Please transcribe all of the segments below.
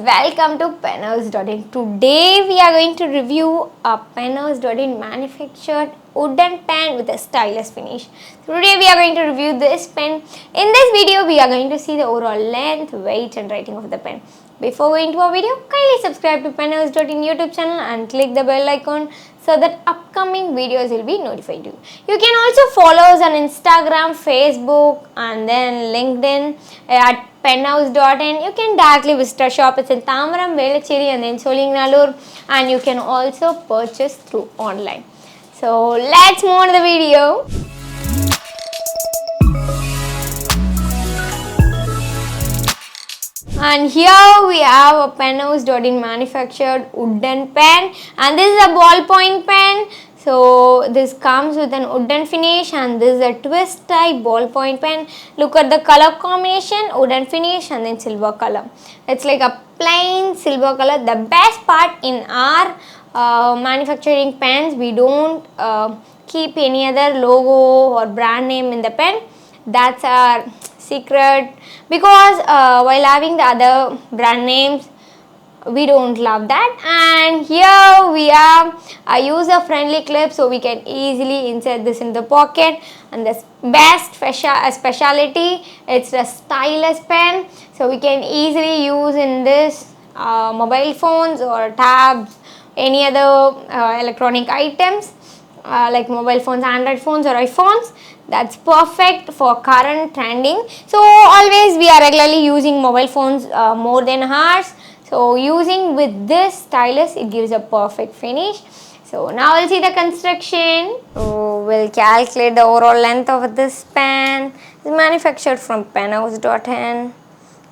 Welcome to Penhouse.in. Today we are going to review a Penhouse.in manufactured wooden pen with a stylus finish. Today we are going to review this pen. In this video we are going to see the overall length, weight and writing of the pen. Before going to our video, kindly subscribe to Penhouse.in YouTube channel and click the bell icon so that upcoming videos will be notified to you. You can also follow us on Instagram, Facebook and then LinkedIn at Penhouse.in. You can directly visit our shop. It's in Tamaram, Velachery and then Solingnallur, and you can also purchase through online. So let's move on to the video. And here we have a Penhouse.in manufactured wooden pen, and this is a ballpoint pen. So this comes with an wooden finish, and this is a twist type ballpoint pen. Look at the color combination, wooden finish and then silver color. It's like a plain silver color. The best part in our manufacturing pens, we don't keep any other logo or brand name in the pen. That's our secret, because while having the other brand names, we don't love that. And here we have a user friendly clip, so we can easily insert this in the pocket. And the best speciality, it's a stylus pen, so we can easily use in this mobile phones or tabs, any other electronic items like mobile phones, Android phones or iPhones. That's perfect for current trending. So always we are regularly using mobile phones more than ours. So using with this stylus, it gives a perfect finish. So now we'll see the construction. So we'll calculate the overall length of this pen. It's manufactured from Penhouse.in.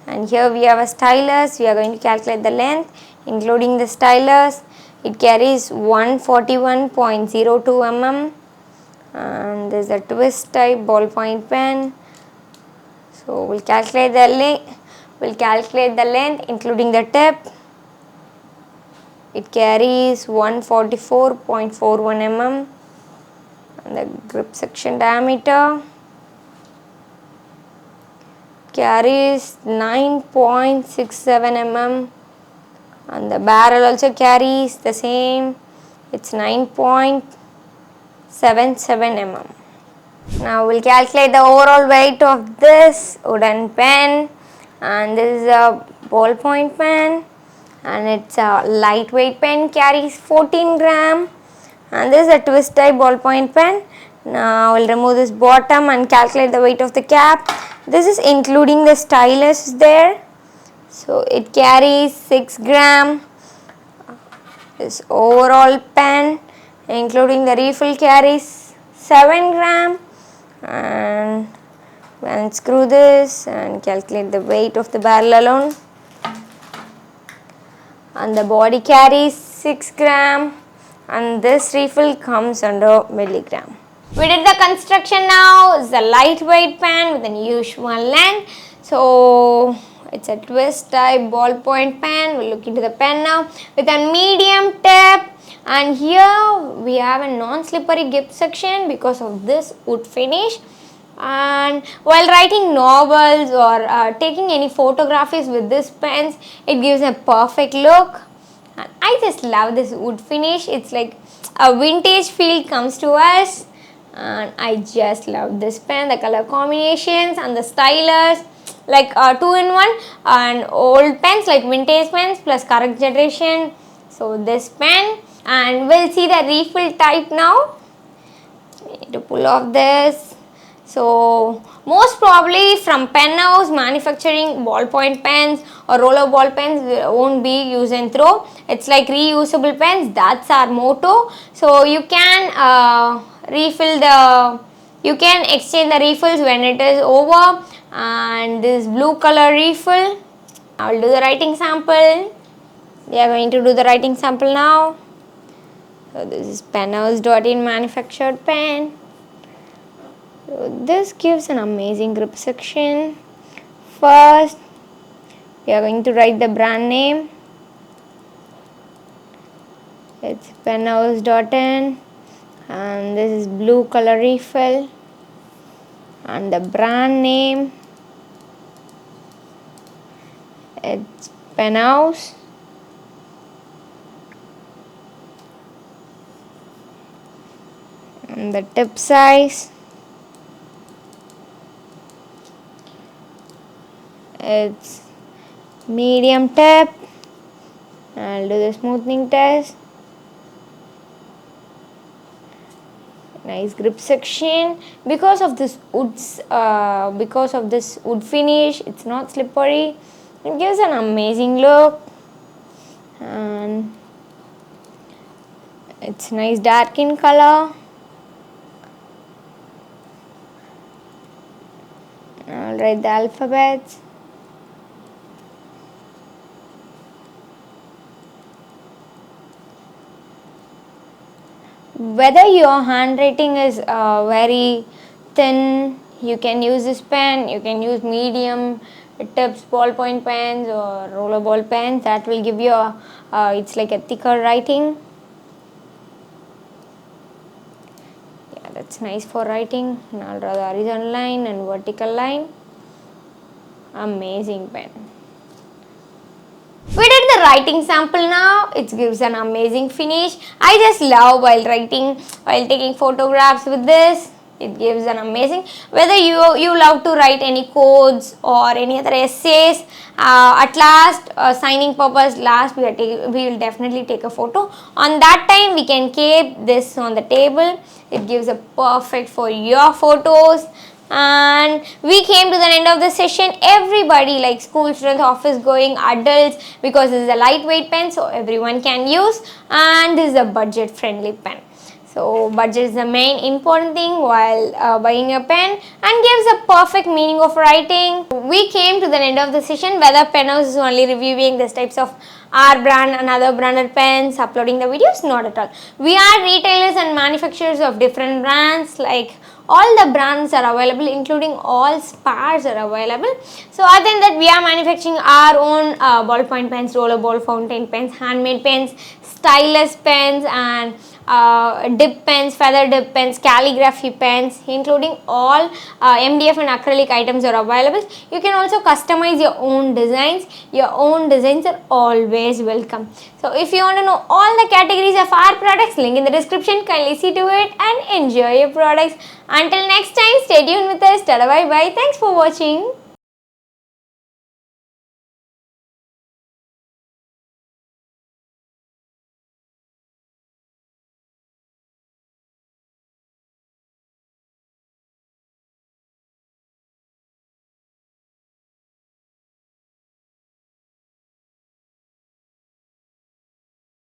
And here we have a stylus. We are going to calculate the length including the stylus. It carries 141.02 mm. And there's a twist type ballpoint pen. So we'll calculate the length including the tip. It carries 144.41 mm, and the grip section diameter carries 9.67 mm, and the barrel also carries the same. It's 9.77 mm. Now we'll calculate the overall weight of this wooden pen, and this is a ballpoint pen and it's a lightweight pen, carries 14 gram, and this is a twist type ballpoint pen. Now we'll remove this bottom and calculate the weight of the cap. This is including the stylus there, so it carries 6 gram. This overall pen including the refill carries 7 gram. And unscrew this and calculate the weight of the barrel alone, and the body carries 6 gram, and this refill comes under milligram. We did the construction. Now it's a lightweight pen with an usual length. So it's a twist type ballpoint pen. We'll look into the pen now with a medium tip. And here we have a non-slippery grip section because of this wood finish. And while writing novels or taking any photographies with this pens, it gives a perfect look. And I just love this wood finish. It's like a vintage feel comes to us, and I just love this pen. The color combinations and the stylus, like 2-in-1, and old pens like vintage pens plus current generation. So this pen. And we'll see the refill type now. We need to pull off this. So most probably from Penhouse manufacturing ballpoint pens or roller ball pens won't be use and throw. It's like reusable pens. That's our motto. So you can you can exchange the refills when it is over. And this blue color refill. I will do the writing sample. We are going to do the writing sample now. So this is Penhouse.in manufactured pen. So this gives an amazing grip section. First, we are going to write the brand name. It's Penhouse.in, and this is blue color refill. And the brand name, it's pen house. And the tip size, it's medium tip. I'll do the smoothing test. Nice grip section. Because of this wood finish, it's not slippery. It gives an amazing look, and it's nice dark in color. I'll write the alphabets. Whether your handwriting is very thin, you can use this pen. You can use medium tips ballpoint pens or roller ball pens. That will give you it's like a thicker writing. Yeah, that's nice for writing. Now I'll draw the horizontal line and vertical line. Amazing pen. We did the writing sample now. It gives an amazing finish. I just love while writing, while taking photographs with this. It gives an amazing. Whether you love to write any codes or any other essays, at last signing purpose, last we will definitely take a photo. On that time we can keep this on the table. It gives a perfect for your photos. And we came to the end of the session. Everybody like school students, office going, adults, because this is a lightweight pen, so everyone can use, and this is a budget friendly pen. So budget is the main important thing while buying a pen, and gives a perfect meaning of writing. We came to the end of the session. Whether Pen House is only reviewing these types of our brand and other branded pens, uploading the videos, not at all. We are retailers and manufacturers of different brands. Like all the brands are available, including all spares are available. So other than that, we are manufacturing our own ballpoint pens, roller ball, fountain pens, handmade pens, stylus pens, and dip pens, feather dip pens, calligraphy pens, including all MDF and acrylic items are available. You can also customize your own designs. Your own designs are always welcome. So if you want to know all the categories of our products, link in the description. Kindly see to it and enjoy your products. Until next time, stay tuned with us. Tada, bye bye. Thanks for watching.